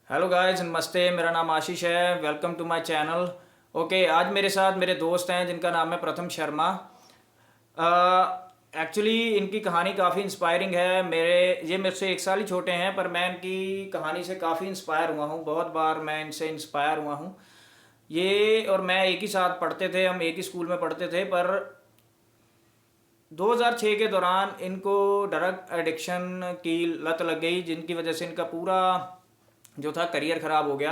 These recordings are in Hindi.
हेलो गाइस, नमस्ते। मेरा नाम आशीष है। Welcome to my channel. Okay, आज मेरे साथ मेरे दोस्त हैं जिनका नाम है प्रथम शर्मा। एक्चुअली इनकी कहानी काफ़ी इंस्पायरिंग है। ये मेरे से 1 साल ही छोटे हैं, पर मैं इनकी कहानी से काफ़ी इंस्पायर हुआ हूँ। बहुत बार मैं इनसे इंस्पायर हुआ हूँ। ये और मैं एक ही साथ पढ़ते थे, हम एक ही स्कूल में पढ़ते थे, पर 2006 के दौरान इनको ड्रग एडिक्शन की लत लग गई, जिनकी वजह से इनका पूरा जो था करियर ख़राब हो गया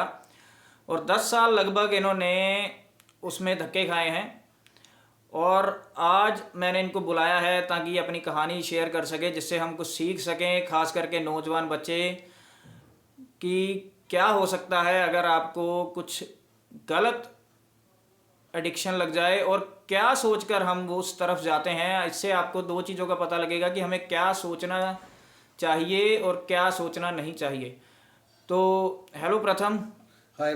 और 10 साल लगभग इन्होंने उसमें धक्के खाए हैं। और आज मैंने इनको बुलाया है ताकि ये अपनी कहानी शेयर कर सके, जिससे हम कुछ सीख सकें, खास करके नौजवान बच्चे, कि क्या हो सकता है अगर आपको कुछ गलत एडिक्शन लग जाए और क्या सोचकर हम वो उस तरफ जाते हैं। इससे आपको 2 चीज़ों का पता लगेगा कि हमें क्या सोचना चाहिए और क्या सोचना नहीं चाहिए। तो हेलो प्रथम। हाय।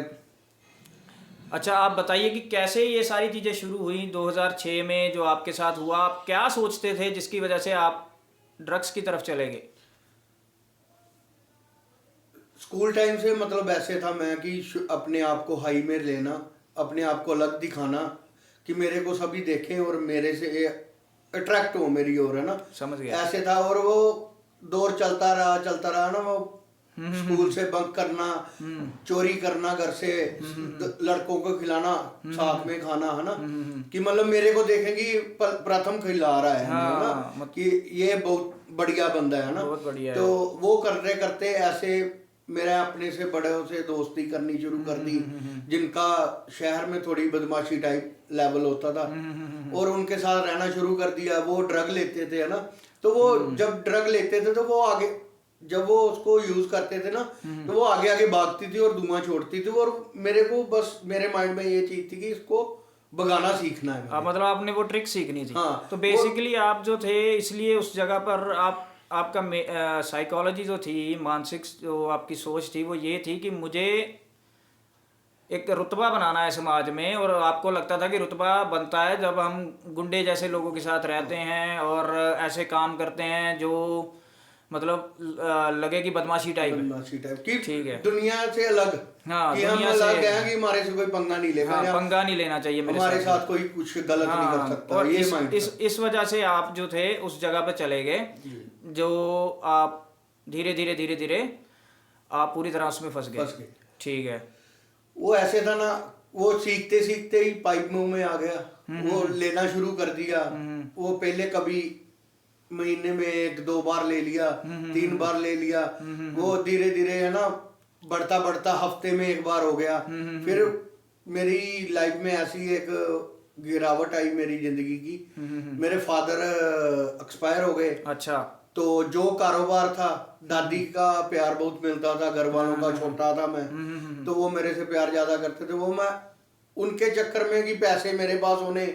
अच्छा, आप बताइए कि कैसे ये सारी चीज़ें शुरू हुई 2006 में, जो आपके साथ हुआ। आप क्या सोचते थे जिसकी वजह से आप ड्रग्स की तरफ चले गए? स्कूल टाइम से मतलब ऐसे था मैं कि अपने आप को हाई में लेना, अपने आप को अलग दिखाना, कि मेरे को सभी देखें और मेरे से अट्रैक्ट हो मेरी ओर, है ना। समझ गया। ऐसे था। और वो दौर चलता रहा ना। वो स्कूल से बंक करना, चोरी करना, घर से लड़कों को खिलाना, साथ में खाना, है ना। कि मतलब मेरे को देखेंगे प्रथम खिला रहा है, है ना, कि ये बहुत बढ़िया बंदा है ना। बहुत बढ़िया तो है। वो करते करते ऐसे मेरे अपने से बड़ों से दोस्ती करनी शुरू कर दी, जिनका शहर में थोड़ी बदमाशी टाइप लेवल होता था, और उनके साथ रहना शुरू कर दिया। वो ड्रग लेते थे, है ना। तो वो जब ड्रग लेते थे तो वो आगे, जब वो उसको यूज करते थे ना, तो वो आगे आगे भागती थी और धुआं छोड़ती थी। और मेरे को बस मेरे माइंड में ये चीज थी कि इसको भगाना सीखना है। मतलब आपने वो ट्रिक सीखनी थी। हाँ। तो बेसिकली आप जो थे, इसलिए उस जगह पर आपका साइकोलॉजी जो थी, मानसिक जो आपकी सोच थी, वो ये थी कि मुझे एक रुतबा बनाना है समाज में। और आपको लगता था कि रुतबा बनता है जब हम गुंडे जैसे लोगों के साथ रहते हैं और ऐसे काम करते हैं जो मतलब लगे कि बदमाशी टाइप है। बदमाशी टाइप की, ठीक है। दुनिया से अलग। हाँ, कि हम दुनिया अलग से। हैं, कि हमारे से कोई पंगा नहीं लेगा, हाँ, या पंगा नहीं लेना चाहिए मेरे हमारे साथ। साथ कोई कुछ गलत नहीं कर सकता। और ये इस माइंड इस था। इस वजह से आप जो थे उस जगह पे चले गए, जो आप धीरे धीरे धीरे धीरे आप पूरी तरह उसमें फंस फंस गए। गए। ठीक है। वो ऐसे था ना, वो सीखते सीखते ही पाइप मुंह में आ गया। वो लेना शुरू कर दिया। वो पहले कभी महीने में 1-2 बार ले लिया, 3 बार ले लिया। वो धीरे धीरे, है ना, बढ़ता बढ़ता हफ्ते में 1 बार हो गया। फिर मेरी लाइफ में ऐसी एक गिरावट आई मेरी जिंदगी की। मेरे फादर एक्सपायर हो गए। अच्छा। तो जो कारोबार था, दादी का प्यार बहुत मिलता था, घर वालों का, छोटा था मैं, तो वो मेरे से प्यार ज्यादा करते थे। वो मैं उनके चक्कर में कि पैसे मेरे पास होने,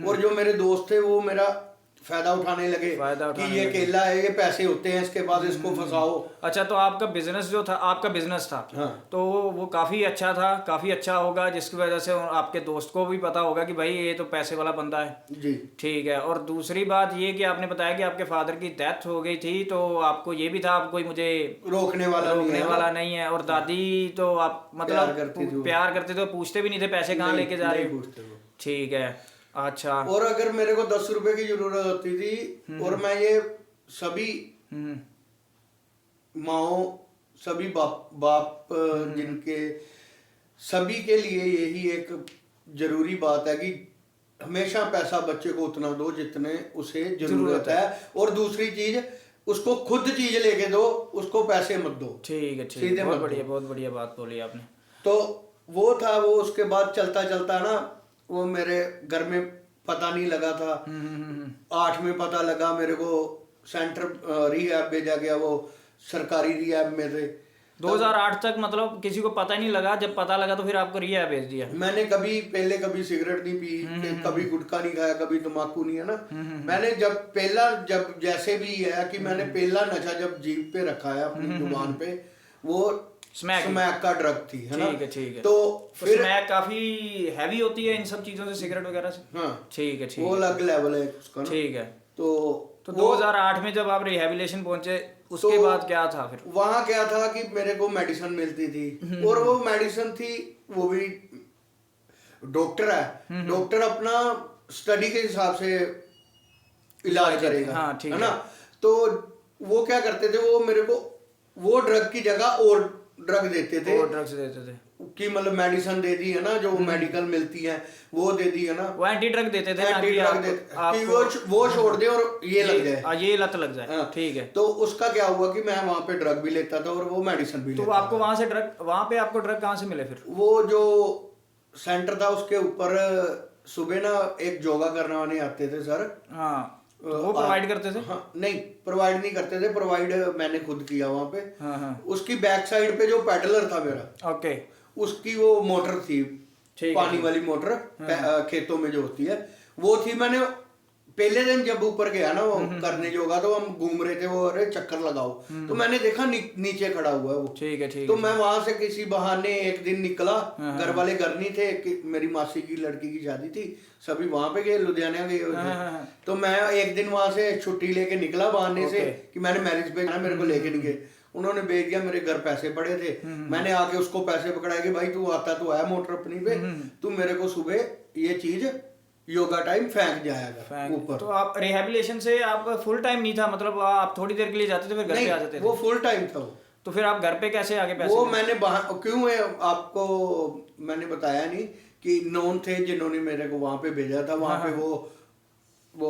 और जो मेरे दोस्त थे वो मेरा फायदा उठाने लगे कि ये अकेला है, ये पैसे होते हैं इसके पास, इसको फंसाओ। अच्छा, तो आपका बिजनेस जो था, आपका बिजनेस था, हाँ। तो वो काफ़ी अच्छा था, काफ़ी अच्छा होगा, जिसकी वजह से आपके दोस्त को भी पता होगा कि भाई ये तो पैसे वाला बंदा है। जी। ठीक है। और दूसरी बात ये कि आपने बताया कि आपके फादर की डेथ हो गई थी, तो आपको ये भी था आप कोई मुझे रोकने वाला नहीं है। और दादी तो आप मतलब प्यार करते थे, पूछते भी नहीं थे पैसे कहाँ लेके जा रहे हो। ठीक है। अच्छा। और अगर मेरे को 10 रुपए की जरूरत होती थी, और मैं ये सभी माओ, सभी बाप जिनके, सभी के लिए यही एक जरूरी बात है कि हमेशा पैसा बच्चे को उतना दो जितने उसे जरूरत है। और दूसरी चीज, उसको खुद चीज लेके दो, उसको पैसे मत दो। ठीक है। ठीक है। बहुत बढ़िया बात बोली आपने। तो वो था। वो उसके बाद चलता चलता ना, वो मेरे घर में पता नहीं लगा था। 8 में पता लगा मेरे को, सेंटर रिहैब भेजा गया। वो सरकारी रिहैब में थे। 2008 तक मतलब किसी को पता ही नहीं लगा, जब पता लगा तो फिर आपको रिहैब भेज दिया। मैंने कभी सिगरेट नहीं पी, कभी गुटखा नहीं खाया, कभी तम्बाकू नहीं, है ना। मैंने जब जैसे भी है कि मैंने पहला नशा जब जीभ पे रखा है अपनी जुबान पे, वो स्मैक का ड्रग थी, है ना। ठीक है। तो फिर स्मैक काफी हैवी होती है इन सब चीजों से, सिगरेट वगैरह से। हाँ। ठीक है। वो अलग लेवल है उसका ना। ठीक है। तो 2008 में जब आप रिहेबिलिटेशन पहुंचे, उसके तो बाद क्या था फिर? वहाँ क्या था कि मेरे को मेडिसिन मिलती थी, और वो मेडिसिन थी, वो भी डॉक्टर है, डॉक्टर अपना स्टडी के हिसाब से इलाज करेगा, हाँ, ठीक है है। ना। तो वो क्या करते थे, वो मेरे को वो ड्रग की जगह और ड्रग देते थे, वो ड्रग्स देते थे, कि मतलब मेडिसिन दे दी है ना, जो मेडिकल मिलती है वो दे दी है ना, वो एंटी ड्रग देते थे ना एंटी कि ड्रग देते कि वो छोड़ दे और ये लग जाए, ये लत लग जाए। हाँ। ठीक है। तो उसका क्या हुआ कि मैं वहाँ पे ड्रग भी लेता था और वो मेडिसिन भी तो लेता आपको था। वहां से ड्रग, वहां पे आपको ड्रग कहाँ से मिले फिर? वो जो सेंटर था उसके ऊपर सुबह ना एक योगा करने वाले आते थे सर। हाँ, तो वो प्रोवाइड करते थे? हाँ, नहीं प्रोवाइड नहीं करते थे, प्रोवाइड मैंने खुद किया वहाँ पे। हाँ हाँ, उसकी बैक साइड पे जो पेडलर था मेरा, ओके, उसकी वो मोटर थी, ठीक है, पानी ठीक। वाली मोटर, खेतों में जो होती है वो थी। मैंने पहले दिन जब ऊपर गया ना वो करने योगा, तो हम घूम रहे थे, वो अरे चक्कर लगाओ, तो मैंने देखा नीचे खड़ा हुआ है वो। ठीक है, ठीक तो है। मैं वहां से किसी बहाने एक दिन निकला, हाँ, घर वाले घर नहीं थे कि मेरी मासी की लड़की की शादी थी, सभी वहां पे गए, लुधियाना गए हुए थे। हाँ। तो मैं एक दिन वहां से छुट्टी लेके निकला बहाने से ओके। कि मैंने मैरिज पे जाना, मेरे को लेके नहीं गए। उन्होंने भेज दिया, मेरे घर पैसे पड़े थे, मैंने आके उसको पैसे पकड़ाए कि भाई तू आता तो है मोटर अपनी पे, तू मेरे को सुबह ये चीज योगा टाइम फेंक जाएगा ऊपर। तो आप रिहेबिलिटेशन से आप फुल टाइम नहीं था, मतलब आप थोड़ी देर के लिए जाते थे फिर घर पे आ जाते नहीं, थे? वो फुल टाइम था वो। तो फिर आप घर पे कैसे आगे पैसे? वो मैंने क्यों है आपको मैंने बताया नहीं कि नॉन थे जिन्होंने मेरे को वहां पे भेजा था, वहां पे वो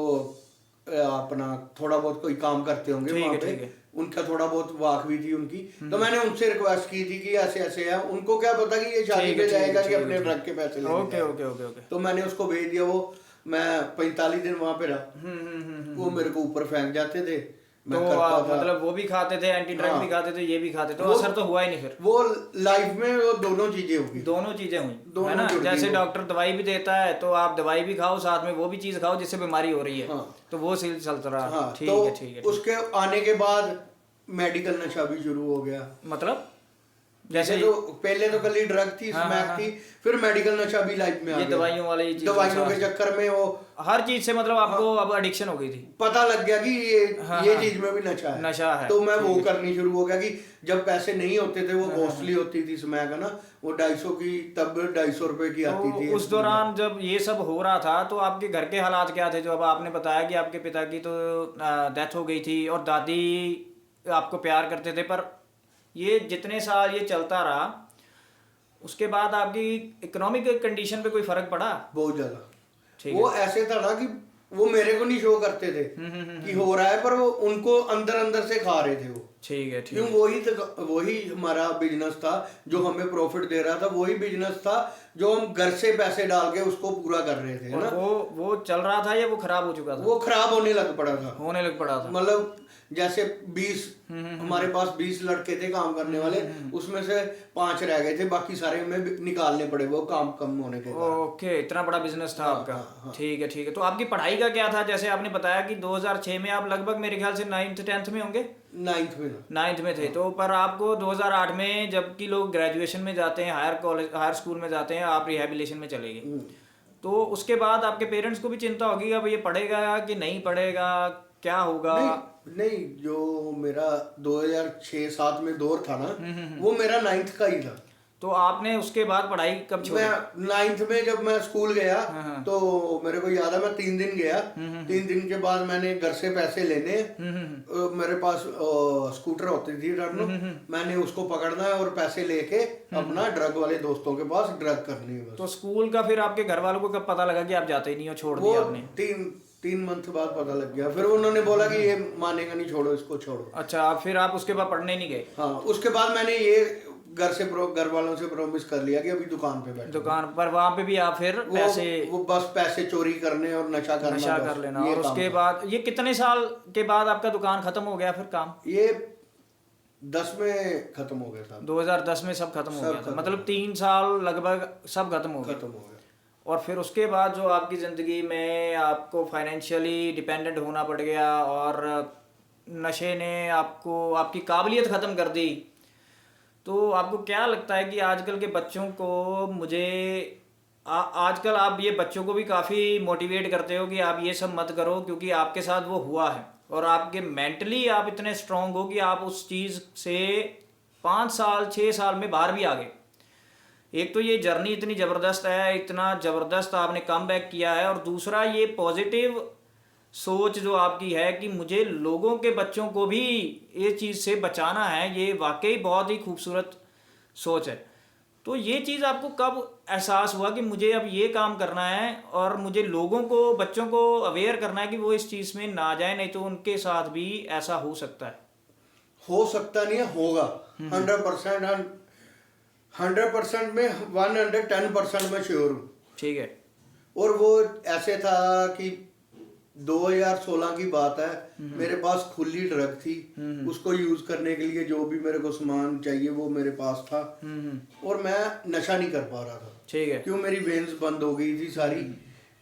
अपना थोड़ा बहुत कोई काम करते होंगे ठीक है, वहां पे, ठीक है। उनका थोड़ा बहुत वाक भी थी उनकी। तो मैंने उनसे रिक्वेस्ट की थी कि ऐसे ऐसे है, उनको क्या पता कि ये शादी पे जाएगा कि अपने ड्रग के पैसे लेने ओके जाएगा। Okay okay okay. तो मैंने उसको भेज दिया, वो मैं 45 दिन वहां पे रहा, वो मेरे को ऊपर फेंक जाते थे, मैं तो करता आप था। मतलब वो भी खाते थे, एंटी ड्रग हाँ। भी खाते थे, ये भी खाते थे, तो वो- असर तो हुआ ही नहीं फिर? वो लाइफ में वो दोनों चीजें होगी, दोनों चीजें हुई, दोनों है ना। जुड़ गई जैसे वो। डॉक्टर दवाई भी देता है तो आप दवाई भी खाओ, साथ में वो भी चीज खाओ जिससे बीमारी हो रही है। हाँ। तो वो सील चलता रहा। हाँ, ठीक तो है, ठीक है। उसके आने के बाद मेडिकल नशा भी शुरू हो गया। मतलब जैसे तो पहले तो कली ड्रग थी, हाँ, स्मैक हाँ, थी, फिर मेडिकल नशा भी लाइफ में आ ये गया। दवाइयों वाली चीज़, दवाइयों के चक्कर में वो हर चीज से मतलब आपको अब एडिक्शन हो गई थी? पता लग गया कि हाँ, ये हाँ। चीज में भी नशा है, नशा है, तो मैं ठीक वो है। करनी शुरू हो गया कि जब पैसे नहीं होते थे, वो कॉस्टली होती थी स्मैक, है ना, वो 250 की, तब 250 रुपए की आती तो थी। उस दौरान जब ये सब हो रहा था तो आपके घर के हालात क्या थे? जो अब आपने बताया कि आपके पिता की तो डेथ हो गई थी और दादी आपको प्यार करते थे, पर ये जितने साल ये चलता रहा उसके बाद आपकी इकोनॉमिक कंडीशन पे कोई फर्क पड़ा? बहुत ज्यादा। ठीक वो ऐसे था ना कि वो मेरे को नहीं शो करते थे कि हो रहा है, पर वो उनको अंदर अंदर से खा रहे थे वो। ठीक है, ठीक क्यों, है। वही हमारा बिजनेस था जो हमें प्रॉफिट दे रहा था, वही बिजनेस था जो हम घर से पैसे डाल के उसको पूरा कर रहे थे, है और ना। वो चल रहा था या वो खराब हो चुका था? वो खराब होने लग पड़ा था, होने लग पड़ा था। मतलब जैसे 20 हमारे पास 20 लड़के थे काम करने वाले, उसमें से 5 रह गए थे, बाकी सारे में निकालने पड़े वो काम कम होने के कारण। ओके, इतना बड़ा बिजनेस था आपका। हाँ। ठीक है, ठीक है। तो आपकी पढ़ाई का क्या था? जैसे आपने बताया कि 2006 में आप लगभग मेरे ख्याल से 9th 10th में होंगे। 9th में 9th में थे तो, पर आपको 2008 में जबकि लोग ग्रेजुएशन में जाते हैं, हायर स्कूल में जाते हैं, आप रिहेबिलिटेशन में चले गए। तो उसके बाद आपके पेरेंट्स को भी चिंता होगी अब ये पढ़ेगा कि नहीं पढ़ेगा, क्या होगा? नहीं, जो मेरा 2006-7 में दौर था ना, वो मेरा 9th का ही था। तो आपने उसके बाद पढ़ाई कब छोड़ी? मैं 9th में जब मैं स्कूल गया, तो मेरे को याद है मैं 3 दिन गया, 3 दिन के बाद मैंने घर से पैसे लेने, मेरे पास स्कूटर होती थी टर्नो, मैंने उसको पकड़ना है और पैसे लेके अपना ड्रग वाले दोस्तों के पास ड्रग करनी है बस। तो स्कूल का फिर आपके घर वालों को कब पता लगा कि आप जाते ही नहीं हो, छोड़ वो दिया आपने? 3 मंथ बाद पता लग गया, फिर उन्होंने बोला कि ये मानेगा नहीं, छोड़ो इसको, छोड़ो। अच्छा, फिर आप उसके बाद पढ़ने नहीं गए? हाँ, उसके बाद मैंने ये घर वालों से प्रॉमिस कर लिया कि अभी दुकान पे बैठ, दुकान पर, वहां पे भी आप फिर पैसे, वो बस पैसे चोरी करने और नशा करना, कर लेना। ये और काम उसके था। बाद ये कितने साल के बाद आपका दुकान खत्म हो गया फिर काम? ये 10 में खत्म हो गया था, 2010 में सब खत्म हो सब गया था, खत्म मतलब 3 साल लगभग सब खत्म हो गया। खत्म हो गया। और फिर उसके बाद जो आपकी ज़िंदगी में आपको फाइनेंशियली डिपेंडेंट होना पड़ गया और नशे ने आपको आपकी काबिलियत ख़त्म कर दी, तो आपको क्या लगता है कि आजकल के बच्चों को, मुझे आजकल आप ये बच्चों को भी काफ़ी मोटिवेट करते हो कि आप ये सब मत करो क्योंकि आपके साथ वो हुआ है, और आपके मेंटली आप इतने स्ट्रांग हो कि आप उस चीज़ से 5 साल 6 साल में बाहर भी आ गए। एक तो ये जर्नी इतनी ज़बरदस्त है, इतना ज़बरदस्त आपने कम बैक किया है, और दूसरा ये पॉजिटिव सोच जो आपकी है कि मुझे लोगों के बच्चों को भी ये चीज़ से बचाना है, ये वाकई बहुत ही खूबसूरत सोच है। तो ये चीज़ आपको कब एहसास हुआ कि मुझे अब ये काम करना है और मुझे लोगों को, बच्चों को अवेयर करना है कि वो इस चीज़ में ना जाए, नहीं तो उनके साथ भी ऐसा हो सकता है? हो सकता नहीं है, होगा। 100%, 100% में 110% में श्योर हूँ। ठीक है। और वो ऐसे था कि 2016 की बात है, मेरे पास खुली ड्रग थी, उसको यूज करने के लिए जो भी मेरे को सामान चाहिए वो मेरे पास था, और मैं नशा नहीं कर पा रहा था। ठीक है। क्यों? मेरी वेन्स बंद हो गई थी सारी,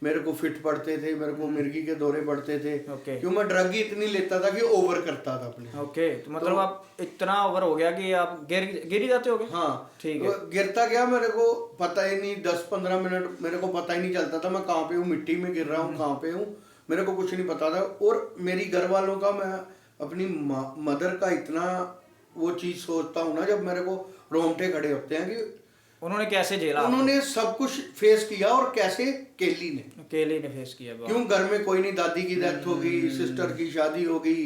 मेरे को फिट पड़ते थे, मेरे को मिर्गी के दौरे पड़ते थे। ओके। क्यों? मैं ड्रग ही इतनी लेता था कि ओवर करता था अपने। ओके, तो मतलब आप इतना ओवर हो गया कि आप गिर ही जाते हो गए? हाँ, ठीक है। गिरता गया, मेरे को पता ही नहीं, 10-15 मिनट मेरे को पता ही नहीं चलता था मैं कहाँ पे हूँ, मिट्टी में गिर रहा हूँ, कहाँ पे हूँ, मेरे को कुछ नहीं पता था। और मेरी घर वालों का, मैं अपनी मदर का इतना वो चीज सोचता हूँ ना, जब मेरे को रोंगटे खड़े होते हैं कि उन्होंने कैसे झेला? उन्होंने सब कुछ फेस किया, और कैसे केली ने फेस किया। क्यों? घर में कोई नहीं, दादी की डेथ हो गई, सिस्टर की शादी हो गई,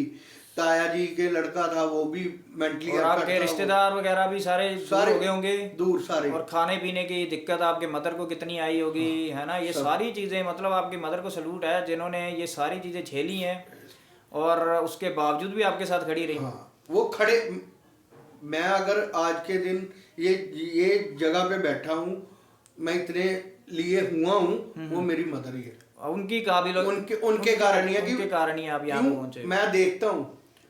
ताया जी के लड़का था वो भी मेंटली, और आपके रिश्तेदार वगैरह भी सारे दूर हो गए होंगे? दूर सारे। और खाने पीने की दिक्कत आपके मदर को कितनी आई होगी, है ना? ये सारी चीज़ें, मतलब आपकी मदर को सलूट है जिन्होंने ये सारी चीज़ें झेली हैं और उसके बावजूद भी आपके साथ खड़ी रही। हाँ, वो खड़े। मैं अगर आज के दिन ये जगह पे बैठा हूँ, मैं इतने लिए हुआ हूँ, वो मेरी मदर ही है। उनकी काबिल, उनके कारण ही है कि उनके कारण ही आप यहाँ पहुंचे। मैं देखता हूँ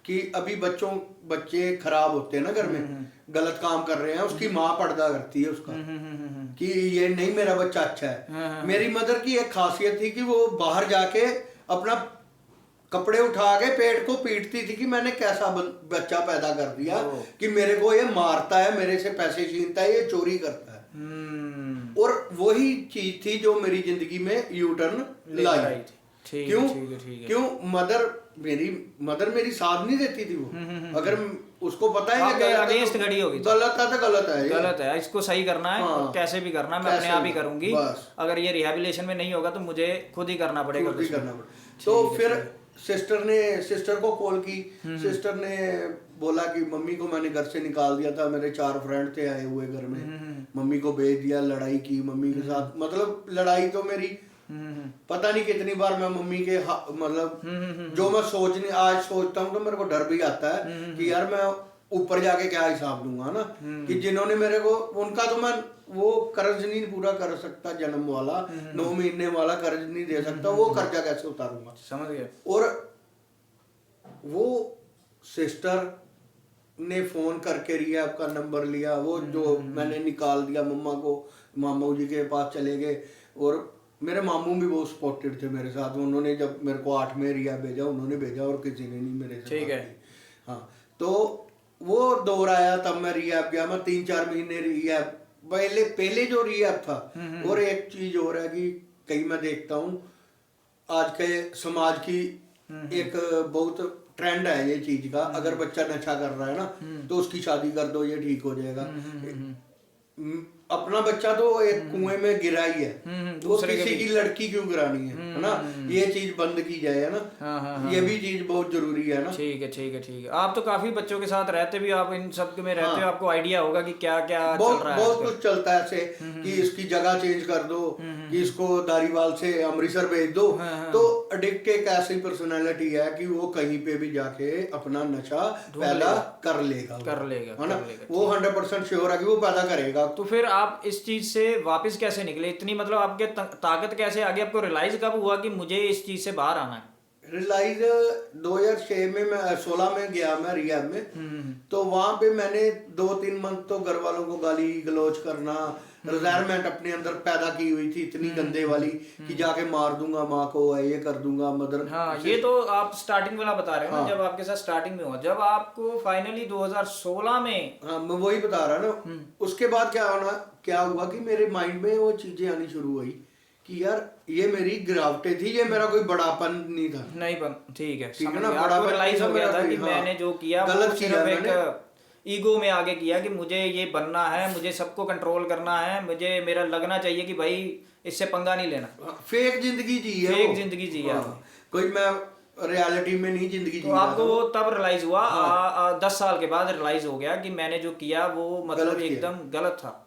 कि अभी बच्चे खराब होते हैं ना घर में, गलत काम कर रहे हैं, उसकी माँ पर्दा करती है उसका कि ये नहीं, मेरा बच्चा अच्छा है। मेरी मदर की एक खासियत थी कि वो बाहर जाके अपना कपड़े उठा के पेट को पीटती थी कि मैंने कैसा बच्चा पैदा कर दिया कि मेरे को ये मारता है, मेरे से पैसे छीनता है, ये चोरी करता है। और वही चीज थी जो मेरी जिंदगी में यू टर्न लाई। क्यों? क्यों? मेरी मदर मेरी साथ नहीं देती थी वो। अगर उसको पता है कि अगेंस्ट खड़ी होगी, गलत है तो गलत है, इसको सही करना है, और कैसे भी करना है, मैं अपने आप ही करूंगी। अगर ये रिहैबिलिटेशन में नहीं होगा तो मुझे खुद ही करना पड़ेगा। तो फिर सिस्टर को कॉल की, सिस्टर ने बोला कि मम्मी को मैंने घर से निकाल दिया था, मेरे 4 फ्रेंड थे आए हुए घर में, मम्मी को भेज दिया, लड़ाई की मम्मी के साथ। मतलब लड़ाई तो मेरी पता नहीं कितनी बार मैं मम्मी के मतलब जो मैं आज सोचता हूँ तो मेरे को डर भी आता है कि यार मैं ऊपर जाके क्या हिसाब लूंगा ना, कि जिन्होंने मेरे को, उनका तो मैं वो कर्ज नहीं पूरा कर सकता, जन्म वाला 9 महीने वाला कर्ज नहीं दे सकता, वो कर्जा कैसे उतारूंगा? समझ गए। और वो सिस्टर ने फोन करके रिया का नंबर लिया, वो जो मैंने निकाल दिया मम्मा को, मामू जी के पास चले गए। और मेरे मामू भी बहुत सपोर्टेड थे मेरे साथ, उन्होंने जब मेरे को 8 में रिया भेजा, उन्होंने भेजा, और किसी ने नहीं मेरे से। ठीक है। हाँ, तो वो दौर आया, तब मैं रिहैब गया, मैं 3-4 महीने रिहैब, पहले जो रिहैब था। और एक चीज और है कि कहीं मैं देखता हूँ आज के समाज की एक बहुत ट्रेंड है ये चीज का, अगर बच्चा नशा कर रहा है ना तो उसकी शादी कर दो, ये ठीक हो जाएगा। अपना बच्चा तो एक कुएं में गिरा ही है, तो किसी की लड़की क्यों गिरानी है ना? ये चीज बंद की जाए, है ना? ये भी चीज बहुत जरूरी है ना। ठीक है। आप तो काफी बच्चों के साथ रहते भी, आप इन सब में रहते हो, आपको आइडिया होगा कि क्या क्या चल रहा है। बहुत कुछ चलता है ऐसे कि इसकी जगह चेंज कर दो, कि इसको दारीवाल से अमृतसर भेज दो। तो एडिक्ट एक ऐसी पर्सनैलिटी है कि वो कहीं पे भी जाके अपना नशा पैदा कर लेगा, है ना? वो 100% श्योर है कि वो पैदा करेगा। तो फिर आप इस चीज से वापस कैसे निकले? इतनी मतलब आपके ताकत कैसे आ गई? आपको रियलाइज कब हुआ कि मुझे इस चीज से बाहर आना है? रियलाइज 2006 में, मैं 16 में गया मैं रिहैब में। तो वहां पे मैंने 2-3 मंथ तो घर वालों को गाली गलौज करना, रिजायरमेंट अपने अंदर पैदा की हुई थी इतनी गंदे वाली कि जाके मार दूंगा माँ को, ये कर दूंगा मदर। हाँ, ये तो आप स्टार्टिंग वाला बता रहे हो ना, जब आपके साथ स्टार्टिंग में हुआ, जब आपको फाइनली 2016 में। हाँ, मैं वही बता रहा ना। उसके बाद क्या हुआ कि मेरे माइंड में वो चीजें आनी शुरू हुई कि यार ये मेरी गिरावटें थी, ये मेरा कोई बड़ापन नहीं था। नहीं बन, ठीक है, ठीक है समझ ना, गया। बड़ा आपको बन रियलाइज नहीं हो था गया मेरा था कोई, कि हाँ, मैंने जो किया वो गलत सिर्फ किया एक मैंने। ईगो में आगे किया कि मुझे ये बनना है, मुझे सबको कंट्रोल करना है, मुझे मेरा लगना चाहिए कि भाई इससे पंगा नहीं लेना। फेक जिंदगी जी है फेक वो। जिंदगी जी हाँ, आपने। कोई मैं रियलिटी में नहीं जिंदगी तो जी रहा आपको था। वो तब रियलाइज हुआ, हाँ। 10 साल के बाद रियलाइज हो गया कि मैंने जो किया वो मतलब गलत किया। एकदम गलत था।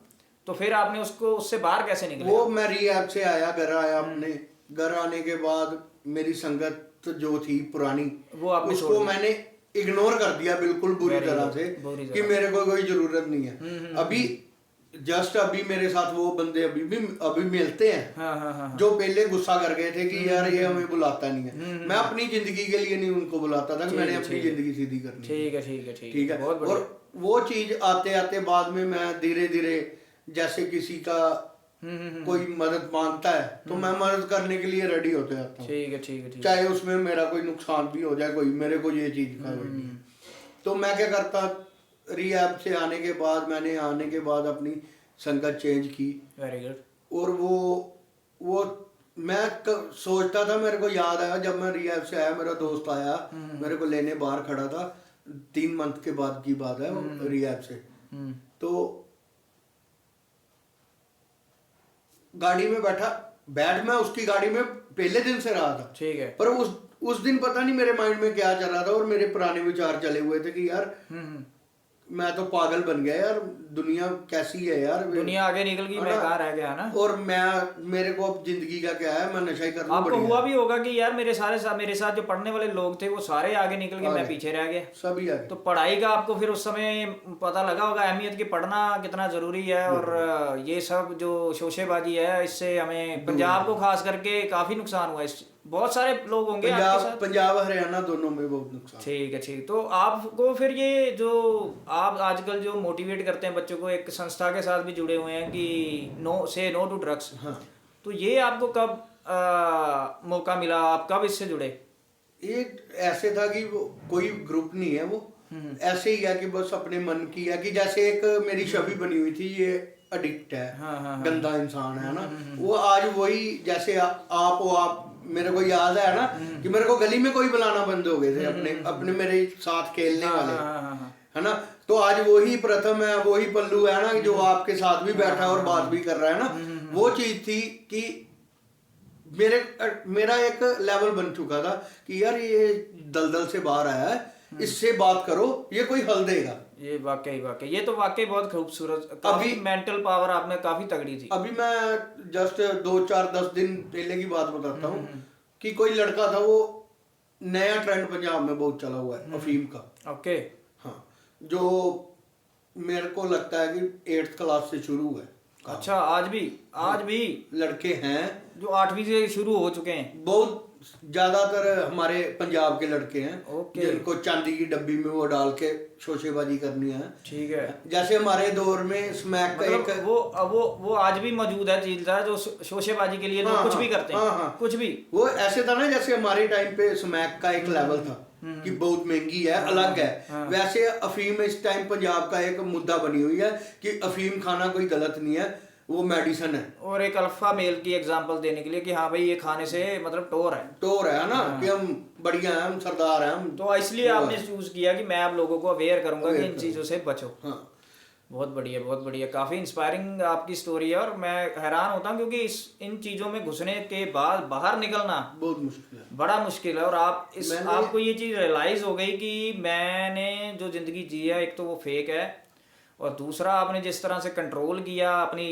तो फिर आपने उससे बाहर कैसे निकले? वो मैं रिहैब से आया, घर आया, अपने घर आने के बाद मेरी संगत जो थी पुरानी, वो आपने छोड़ उसको दी? मैंने इग्नोर कर दिया बिल्कुल बुरी Very तरह good, से, बुरी कि तरह। मेरे को कोई जरूरत नहीं है। अभी जस्ट अभी मेरे साथ वो बंदे अभी मिलते हैं, हाँ हाँ हाँ। जो पहले गुस्सा कर गए थे कि यार ये हमें बुलाता नहीं है। मैं अपनी जिंदगी के लिए नहीं उनको बुलाता था, कि मैंने अपनी जिंदगी सीधी करनी है। ठीक है ठीक है ठीक ठीक है, है। बहुत बढ़िया। और वो चीज आते आते बाद में मैं धीरे धीरे, जैसे किसी का कोई मदद मांगता है तो मैं मदद करने के लिए रेडी होते जाता हूँ, ठीक है ठीक है ठीक है। चाहे उसमें मेरा कोई नुकसान भी हो जाए, कोई मेरे को ये चीज का कोई नहीं है। तो मैं क्या करता, रिहैब से आने के बाद मैंने आने के बाद अपनी संगत चेंज की। Very good. और वो मैं सोचता था, मेरे को याद आया जब मैं रिहैब से आया, मेरा दोस्त आया मेरे को लेने, बाहर खड़ा था, 3 मंथ के बाद की बात है वो, रिहैब से। तो गाड़ी में बैठ मैं उसकी गाड़ी में पहले दिन से रहा था, ठीक है। पर उस दिन पता नहीं मेरे माइंड में क्या चल रहा था, और मेरे पुराने विचार चले हुए थे कि यार मैं तो पागल बन गया यार, दुनिया कैसी है यार, दुनिया आगे निकल गई, मैं कहाँ रह गया ना। और मेरे को अब जिंदगी का क्या है, मैं नशा ही कर लूं। आपको हुआ भी होगा कि यार मेरे साथ जो पढ़ने वाले लोग थे वो सारे आगे निकल गए, मैं पीछे रह गया। सभी आगे। तो पढ़ाई का आपको फिर उस समय पता लगा होगा अहमियत की, पढ़ना कितना जरूरी है, और ये सब जो शोशेबाजी है इससे हमें पंजाब को खास करके काफी नुकसान हुआ। इस बहुत सारे लोग होंगे आपके साथ। पंजाब हरियाणा दोनों में बहुत नुकसान। ठीक है ठीक। तो आपको फिर ये जो आप आजकल जो मोटिवेट करते हैं बच्चों को, एक संस्था के साथ भी जुड़े हुए हैं कि नो टू ड्रग्स, हाँ। तो ये आपको कब मौका मिला, आप कब इससे जुड़े? ये ऐसे था कि वो कोई ग्रुप नहीं है, वो ऐसे ही है कि बस अपने मन की है, कि जैसे एक मेरी छवि बनी हुई थी, ये एडिक्ट है, गंदा इंसान है ना, वो आज वही जैसे आप मेरे को याद है ना कि मेरे को गली में कोई बुलाना बंद हो गए थे, अपने मेरे साथ खेलने वाले, है ना। तो आज वही प्रथम है, वही पल्लू है ना, जो आपके साथ भी बैठा और बात भी कर रहा है ना। वो चीज थी कि मेरा एक लेवल बन चुका था कि यार ये दलदल से बाहर आया है, इससे बात करो, ये कोई हल देगा। ये वाकई ये तो वाकई बहुत खूबसूरत, काफी मेंटल पावर आप में काफी तगड़ी थी। अभी मैं जस्ट 2-4-10 दिन पहले की बात बताता हूँ कि कोई लड़का था, वो नया ट्रेंड पंजाब में बहुत चला हुआ है अफीम का। ओके। हाँ, जो मेरे को लगता है कि 8th क्लास से शुरू है। अच्छा, आज भी लड़के हैं जो 8वीं से शुरू हो चुके हैं। बहुत ज्यादातर हमारे पंजाब के लड़के हैं, ओके। जिनको चांदी की डब्बी में वो डाल के शोशेबाजी करनी है। ठीक है। जैसे हमारे दौर में स्मैक का मतलब एक वो आज भी मौजूद है चीज है, जो शोशेबाजी के लिए लोग कुछ भी करते हैं। हाँ। कुछ भी वो ऐसे था ना, जैसे हमारे टाइम पे स्मैक का एक लेवल था कि बहुत महंगी है, अलग है। वैसे अफीम इस टाइम पंजाब का एक मुद्दा बनी हुई है कि अफीम खाना कोई गलत नहीं है, वो मेडिसिन है। और एक अल्फा मेल की एग्जांपल देने के लिए कि हाँ भाई ये खाने से मतलब टोर है ना, कि हम बढ़िया हैं, हम सरदार हैं हम। तो इसलिए आपने चूज किया कि मैं आप लोगों को अवेयर करूंगा कि इन चीजों से बचो। हाँ। बहुत बढ़िया, काफी इंस्पायरिंग आपकी स्टोरी है, और मैं हैरान होता हूँ क्योंकि इन चीजों में घुसने के बाद बाहर निकलना बहुत मुश्किल है, बड़ा मुश्किल है। और आपको ये चीज रियलाइज हो गई कि मैंने जो जिंदगी जी है, एक तो वो फेक है, और दूसरा आपने जिस तरह से कंट्रोल किया, अपनी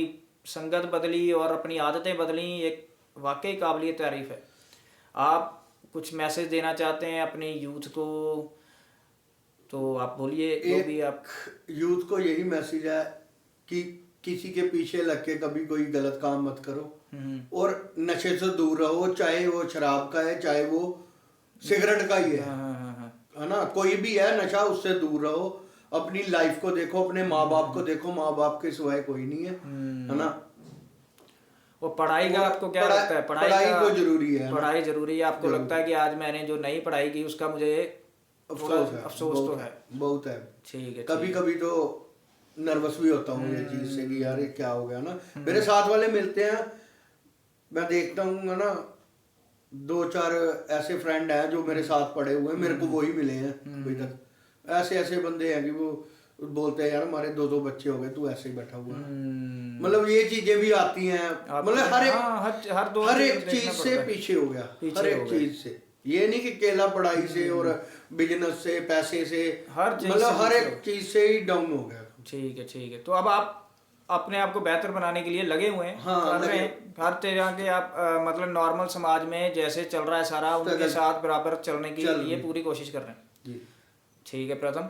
संगत बदली और अपनी आदतें बदली, एक वाकई काबिलिय तारीफ है। आप कुछ मैसेज देना चाहते हैं अपने यूथ को, तो आप बोलिए। जो भी आप यूथ को यही मैसेज है कि किसी के पीछे लग के कभी कोई गलत काम मत करो, और नशे से दूर रहो, चाहे वो शराब का है, चाहे वो सिगरेट का ही है ना, कोई भी है नशा, उससे दूर रहो। अपनी लाइफ को देखो, अपने माँ बाप को देखो, माँ बाप के सिवाय कोई नहीं है ना। वो पढ़ाई का आपको क्या लगता है? पढ़ाई को जरूरी है, पढ़ाई जरूरी है। आपको लगता है कि आज मैंने जो नई पढ़ाई की उसका मुझे अफसोस तो है, बहुत है। ठीक है। कभी कभी तो नर्वस भी होता हूँ ये चीज से कि यार ये क्या हो गया ना। मेरे साथ वाले मिलते हैं मैं देखता हूँ ना, 2-4 ऐसे फ्रेंड हैं जो मेरे साथ पढ़े हुए हैं, मेरे को वही मिले हैं अभी तक। ऐसे ऐसे बंदे हैं कि वो बोलते हैं यार हमारे 2-2 बच्चे हो गए, तू ऐसे ही बैठा हुआ है। मतलब ये चीजें भी आती हैं, मतलब हर एक चीज से पीछे हो गया, हर एक चीज से। ये नहीं कि केवल पढ़ाई से और बिजनेस से, पैसे से, मतलब हर एक चीज से ही डाउन हो गया। ठीक है, ठीक है। तो अब आप अपने आप को बेहतर बनाने के लिए लगे हुए हैं, हाँ, कर रहे हैं हर तरह के। आप मतलब नॉर्मल समाज में जैसे चल रहा है सारा, उनके साथ बराबर चलने के लिए पूरी कोशिश कर रहे हैं जी। ठीक है Pratham,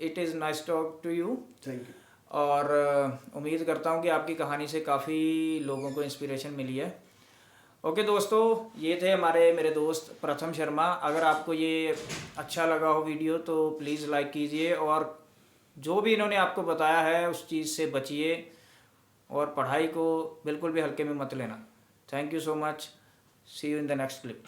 it is nice talk to you. Thank you. और उम्मीद करता हूँ कि आपकी कहानी से काफ़ी लोगों को इंस्पिरेशन मिली है। ओके दोस्तों, ये थे मेरे दोस्त प्रथम शर्मा। अगर आपको ये अच्छा लगा हो वीडियो तो प्लीज़ लाइक कीजिए, और जो भी इन्होंने आपको बताया है उस चीज़ से बचिए, और पढ़ाई को बिल्कुल भी हल्के में मत लेना। Thank you so much, see you in the next clip.